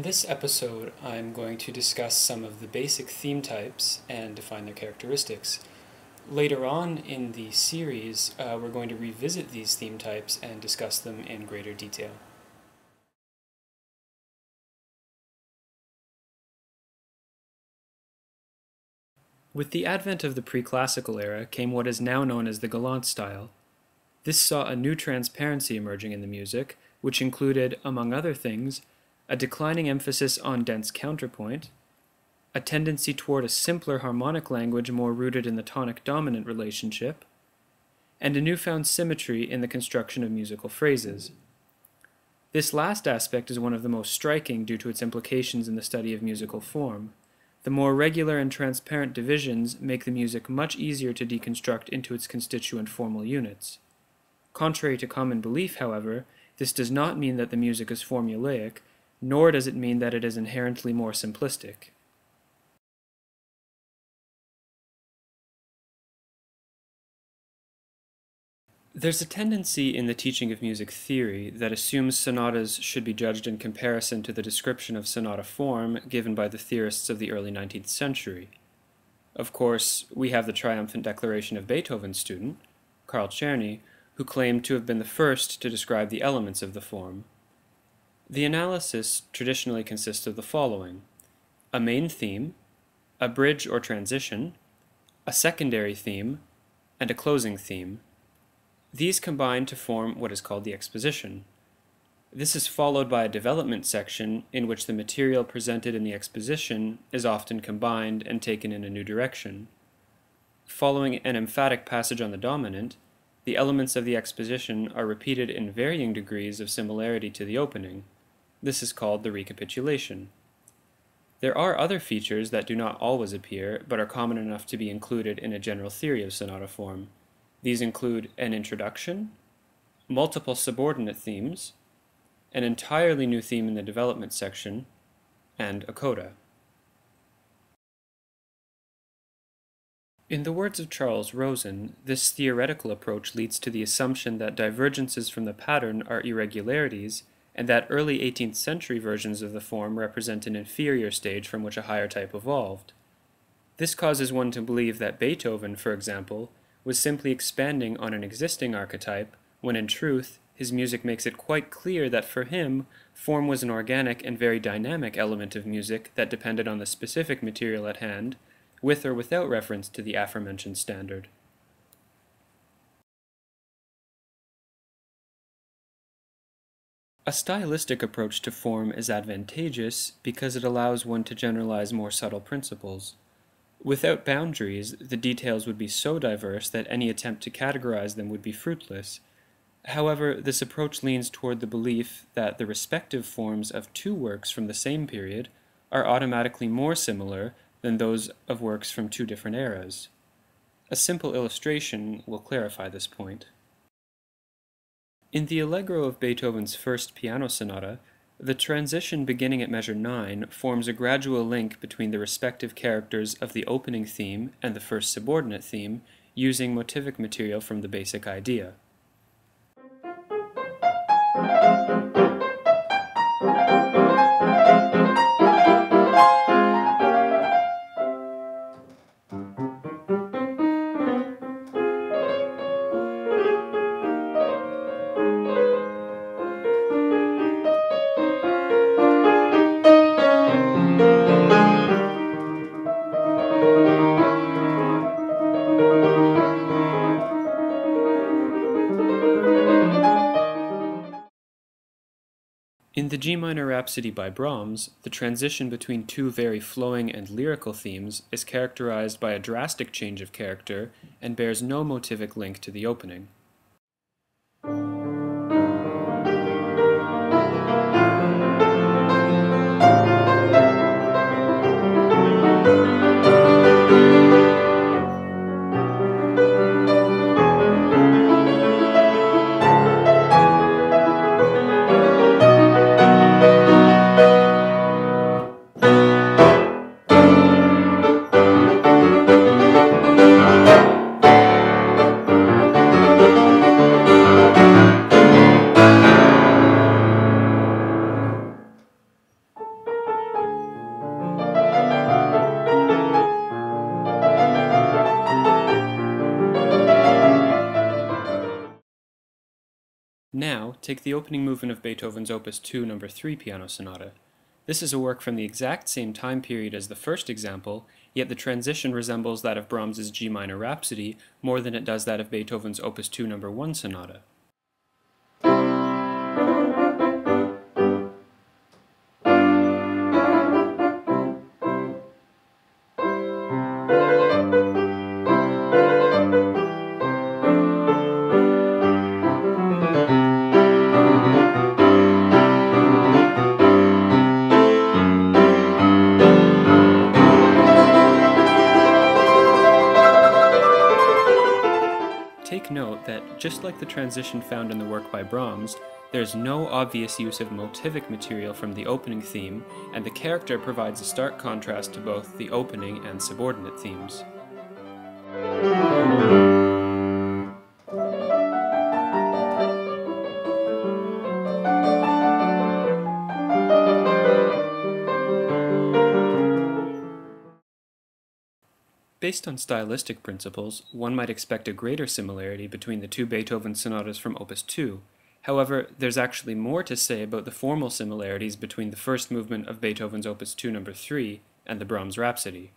In this episode, I'm going to discuss some of the basic theme types and define their characteristics. Later on in the series, we're going to revisit these theme types and discuss them in greater detail. With the advent of the pre-classical era came what is now known as the Gallant Style. This saw a new transparency emerging in the music, which included, among other things, a declining emphasis on dense counterpoint, a tendency toward a simpler harmonic language more rooted in the tonic-dominant relationship, and a newfound symmetry in the construction of musical phrases. This last aspect is one of the most striking due to its implications in the study of musical form. The more regular and transparent divisions make the music much easier to deconstruct into its constituent formal units. Contrary to common belief, however, this does not mean that the music is formulaic, nor does it mean that it is inherently more simplistic. There's a tendency in the teaching of music theory that assumes sonatas should be judged in comparison to the description of sonata form given by the theorists of the early 19th century. Of course, we have the triumphant declaration of Beethoven's student, Carl Czerny, who claimed to have been the first to describe the elements of the form. The analysis traditionally consists of the following: a main theme, a bridge or transition, a secondary theme, and a closing theme. These combine to form what is called the exposition. This is followed by a development section in which the material presented in the exposition is often combined and taken in a new direction. Following an emphatic passage on the dominant, the elements of the exposition are repeated in varying degrees of similarity to the opening. This is called the recapitulation. There are other features that do not always appear, but are common enough to be included in a general theory of sonata form. These include an introduction, multiple subordinate themes, an entirely new theme in the development section, and a coda. In the words of Charles Rosen, this theoretical approach leads to the assumption that divergences from the pattern are irregularities, and that early 18th century versions of the form represent an inferior stage from which a higher type evolved. This causes one to believe that Beethoven, for example, was simply expanding on an existing archetype, when in truth, his music makes it quite clear that for him, form was an organic and very dynamic element of music that depended on the specific material at hand, with or without reference to the aforementioned standard. A stylistic approach to form is advantageous because it allows one to generalize more subtle principles. Without boundaries, the details would be so diverse that any attempt to categorize them would be fruitless. However, this approach leans toward the belief that the respective forms of two works from the same period are automatically more similar than those of works from two different eras. A simple illustration will clarify this point. In the allegro of Beethoven's first piano sonata, the transition beginning at measure 9 forms a gradual link between the respective characters of the opening theme and the first subordinate theme, using motivic material from the basic idea. In the G minor Rhapsody by Brahms, the transition between two very flowing and lyrical themes is characterized by a drastic change of character and bears no motivic link to the opening. take the opening movement of Beethoven's Opus 2 No. 3 Piano Sonata. This is a work from the exact same time period as the first example, yet the transition resembles that of Brahms's G minor Rhapsody more than it does that of Beethoven's Opus 2 No. 1 Sonata. Take note that, just like the transition found in the work by Brahms, there is no obvious use of motivic material from the opening theme, and the character provides a stark contrast to both the opening and subordinate themes. Based on stylistic principles, one might expect a greater similarity between the two Beethoven sonatas from Opus 2. However, there's actually more to say about the formal similarities between the first movement of Beethoven's Opus 2 No. 3 and the Brahms Rhapsody.